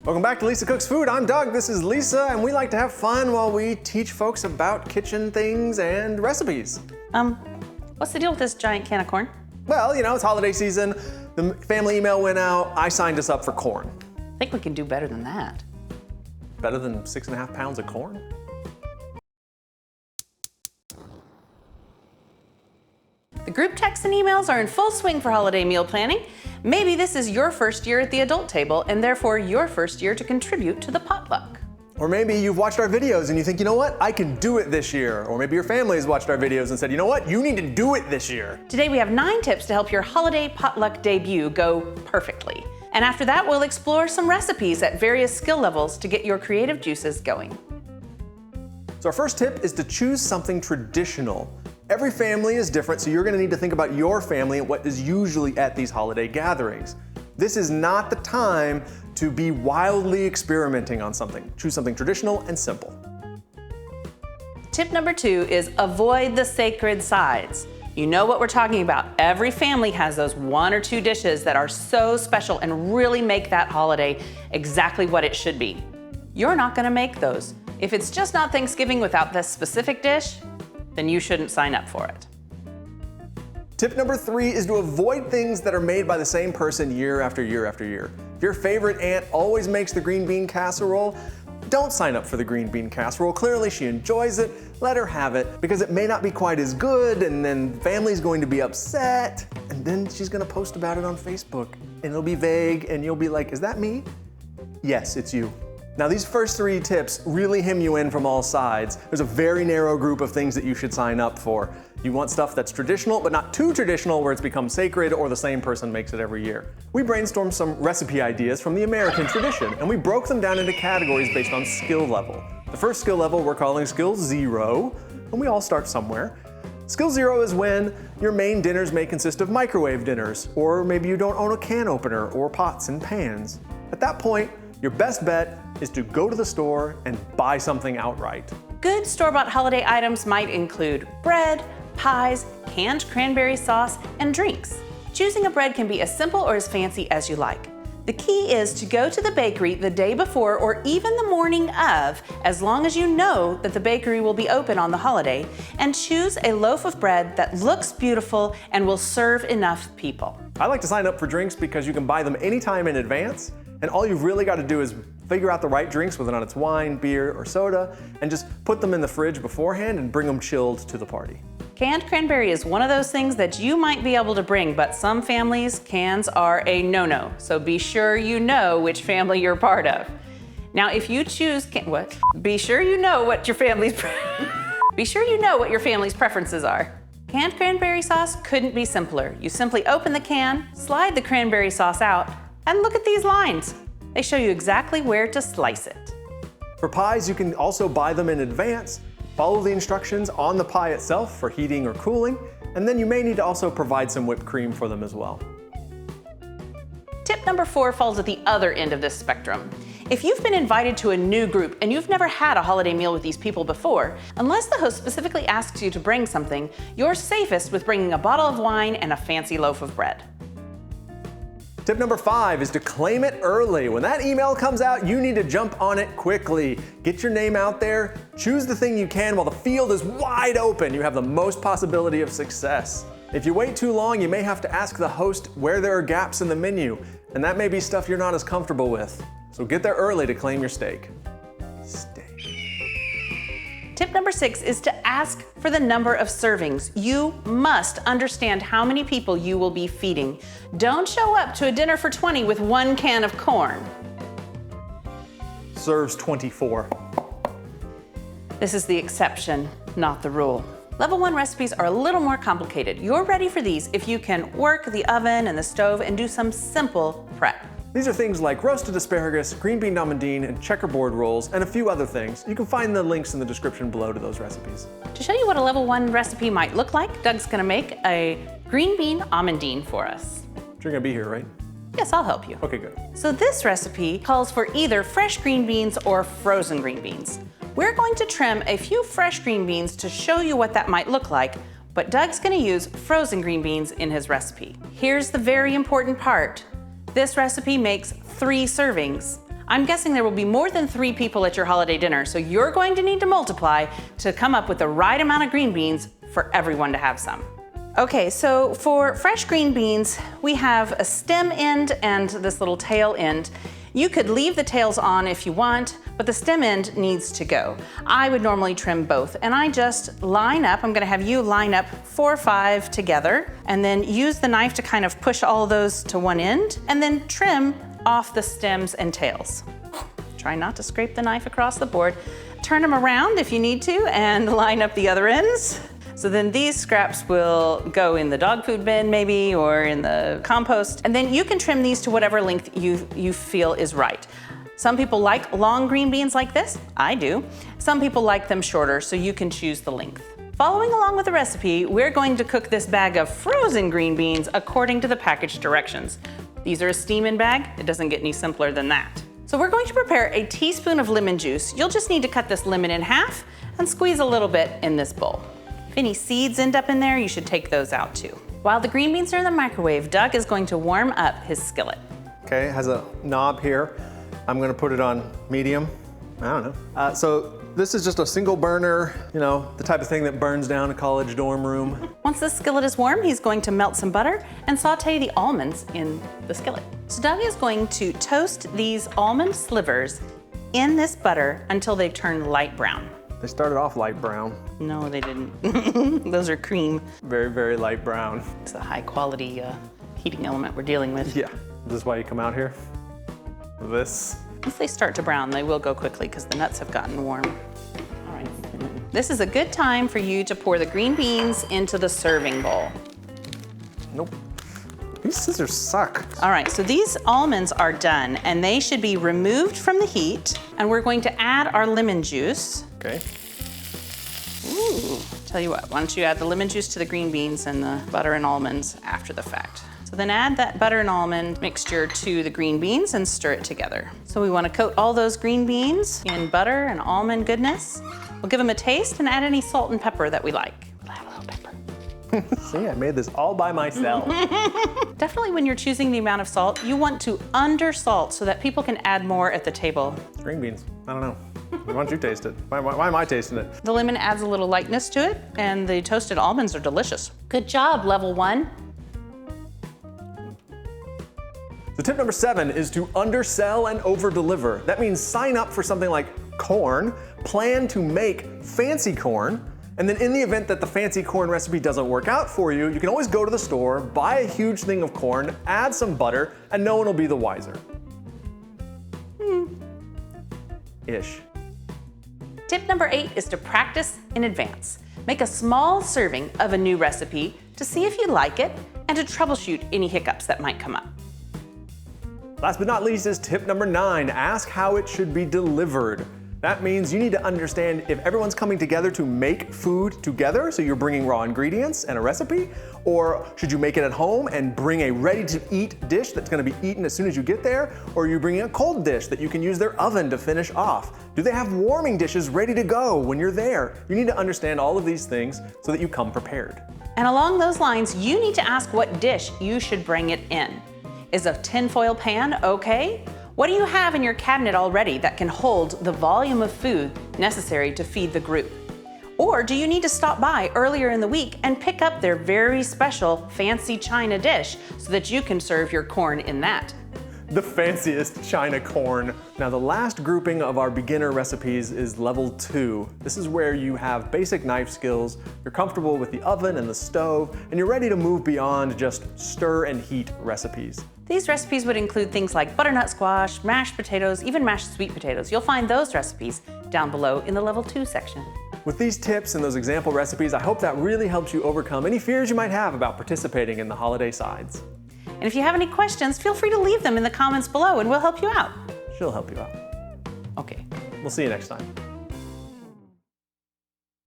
Welcome back to Lisa Cooks Food. I'm Doug, this is Lisa, and we like to have fun while we teach folks about kitchen things and recipes. What's the deal with this giant can of corn? Well, you know, it's holiday season. The family email went out. I signed us up for corn. I think we can do better than that. Better than 6.5 pounds of corn? The group texts and emails are in full swing for holiday meal planning. Maybe this is your first year at the adult table and therefore your first year to contribute to the potluck. Or maybe you've watched our videos and you think, you know what, I can do it this year. Or maybe your family has watched our videos and said, you know what, you need to do it this year. Today we have 9 tips to help your holiday potluck debut go perfectly. And after that, we'll explore some recipes at various skill levels to get your creative juices going. So our first tip is to choose something traditional. Every family is different, so you're gonna need to think about your family and what is usually at these holiday gatherings. This is not the time to be wildly experimenting on something. Choose something traditional and simple. Tip number 2 is avoid the sacred sides. You know what we're talking about. Every family has those 1 or 2 dishes that are so special and really make that holiday exactly what it should be. You're not gonna make those. If it's just not Thanksgiving without this specific dish, then you shouldn't sign up for it. Tip number 3 is to avoid things that are made by the same person year after year after year. If your favorite aunt always makes the green bean casserole, don't sign up for the green bean casserole. Clearly she enjoys it, let her have it, because it may not be quite as good, and then family's going to be upset, and then she's gonna post about it on Facebook, and it'll be vague, and you'll be like, is that me? Yes, it's you. Now these first 3 tips really hem you in from all sides. There's a very narrow group of things that you should sign up for. You want stuff that's traditional, but not too traditional where it's become sacred or the same person makes it every year. We brainstormed some recipe ideas from the American tradition, and we broke them down into categories based on skill level. The first skill level we're calling skill 0, and we all start somewhere. Skill 0 is when your main dinners may consist of microwave dinners, or maybe you don't own a can opener or pots and pans. At that point, your best bet is to go to the store and buy something outright. Good store-bought holiday items might include bread, pies, canned cranberry sauce, and drinks. Choosing a bread can be as simple or as fancy as you like. The key is to go to the bakery the day before or even the morning of, as long as you know that the bakery will be open on the holiday, and choose a loaf of bread that looks beautiful and will serve enough people. I like to sign up for drinks because you can buy them anytime in advance, and all you've really got to do is figure out the right drinks, whether or not it's wine, beer, or soda, and just put them in the fridge beforehand and bring them chilled to the party. Canned cranberry is one of those things that you might be able to bring, but some families, cans are a no-no. So be sure you know which family you're part of. Now, if you choose, Be sure you know what your family's preferences are. Canned cranberry sauce couldn't be simpler. You simply open the can, slide the cranberry sauce out, and look at these lines. They show you exactly where to slice it. For pies, you can also buy them in advance. Follow the instructions on the pie itself for heating or cooling, and then you may need to also provide some whipped cream for them as well. Tip number 4 falls at the other end of this spectrum. If you've been invited to a new group and you've never had a holiday meal with these people before, unless the host specifically asks you to bring something, you're safest with bringing a bottle of wine and a fancy loaf of bread. Tip number 5 is to claim it early. When that email comes out, you need to jump on it quickly. Get your name out there, choose the thing you can while the field is wide open. You have the most possibility of success. If you wait too long, you may have to ask the host where there are gaps in the menu, and that may be stuff you're not as comfortable with. So get there early to claim your steak. Tip number 6 is to ask for the number of servings. You must understand how many people you will be feeding. Don't show up to a dinner for 20 with 1 can of corn. Serves 24. This is the exception, not the rule. Level 1 recipes are a little more complicated. You're ready for these if you can work the oven and the stove and do some simple prep. These are things like roasted asparagus, green bean damandine, and checkerboard rolls, and a few other things. You can find the links in the description below to those recipes. To show you what a level 1 recipe might look like, Doug's gonna make a green bean amandine for us. You're gonna be here, right? Yes, I'll help you. Okay, good. So this recipe calls for either fresh green beans or frozen green beans. We're going to trim a few fresh green beans to show you what that might look like, but Doug's gonna use frozen green beans in his recipe. Here's the very important part. This recipe makes 3 servings. I'm guessing there will be more than 3 people at your holiday dinner, so you're going to need to multiply to come up with the right amount of green beans for everyone to have some. Okay, so for fresh green beans, we have a stem end and this little tail end. You could leave the tails on if you want, but the stem end needs to go. I would normally trim both, and I just line up. I'm gonna have you line up 4 or 5 together, and then use the knife to kind of push all those to one end, and then trim off the stems and tails. Try not to scrape the knife across the board. Turn them around if you need to, and line up the other ends. So then these scraps will go in the dog food bin maybe, or in the compost. And then you can trim these to whatever length you feel is right. Some people like long green beans like this. I do. Some people like them shorter, so you can choose the length. Following along with the recipe, we're going to cook this bag of frozen green beans according to the package directions. These are a steam-in bag. It doesn't get any simpler than that. So we're going to prepare a teaspoon of lemon juice. You'll just need to cut this lemon in half and squeeze a little bit in this bowl. If any seeds end up in there, you should take those out too. While the green beans are in the microwave, Doug is going to warm up his skillet. Okay, it has a knob here. I'm gonna put it on medium. I don't know. So this is just a single burner, you know, the type of thing that burns down a college dorm room. Once the skillet is warm, he's going to melt some butter and saute the almonds in the skillet. So Doug is going to toast these almond slivers in this butter until they turn light brown. They started off light brown. No, they didn't. Those are cream. Very, very light brown. It's a high quality heating element we're dealing with. Yeah, this is why you come out here. This. Once they start to brown, they will go quickly because the nuts have gotten warm. All right. This is a good time for you to pour the green beans into the serving bowl. Nope. These scissors suck. All right, so these almonds are done and they should be removed from the heat, and we're going to add our lemon juice. Okay. Ooh. Tell you what, why don't you add the lemon juice to the green beans and the butter and almonds after the fact. So then add that butter and almond mixture to the green beans and stir it together. So we want to coat all those green beans in butter and almond goodness. We'll give them a taste and add any salt and pepper that we like. We'll add a little pepper. See, I made this all by myself. Definitely when you're choosing the amount of salt, you want to undersalt so that people can add more at the table. Green beans, I don't know. Why don't you taste it? Why am I tasting it? The lemon adds a little lightness to it, and the toasted almonds are delicious. Good job, level 1. So tip number 7 is to undersell and overdeliver. That means sign up for something like corn, plan to make fancy corn, and then in the event that the fancy corn recipe doesn't work out for you, you can always go to the store, buy a huge thing of corn, add some butter, and no one will be the wiser. Ish. Tip number 8 is to practice in advance. Make a small serving of a new recipe to see if you like it and to troubleshoot any hiccups that might come up. Last but not least is tip number 9, ask how it should be delivered. That means you need to understand if everyone's coming together to make food together, so you're bringing raw ingredients and a recipe, or should you make it at home and bring a ready-to-eat dish that's gonna be eaten as soon as you get there, or are you bringing a cold dish that you can use their oven to finish off? Do they have warming dishes ready to go when you're there? You need to understand all of these things so that you come prepared. And along those lines, you need to ask what dish you should bring it in. Is a tinfoil pan okay? What do you have in your cabinet already that can hold the volume of food necessary to feed the group? Or do you need to stop by earlier in the week and pick up their very special fancy china dish so that you can serve your corn in that? The fanciest china corn. Now the last grouping of our beginner recipes is level 2. This is where you have basic knife skills, you're comfortable with the oven and the stove, and you're ready to move beyond just stir and heat recipes. These recipes would include things like butternut squash, mashed potatoes, even mashed sweet potatoes. You'll find those recipes down below in the level 2 section. With these tips and those example recipes, I hope that really helps you overcome any fears you might have about participating in the holiday sides. And if you have any questions, feel free to leave them in the comments below and we'll help you out. She'll help you out. Okay. We'll see you next time.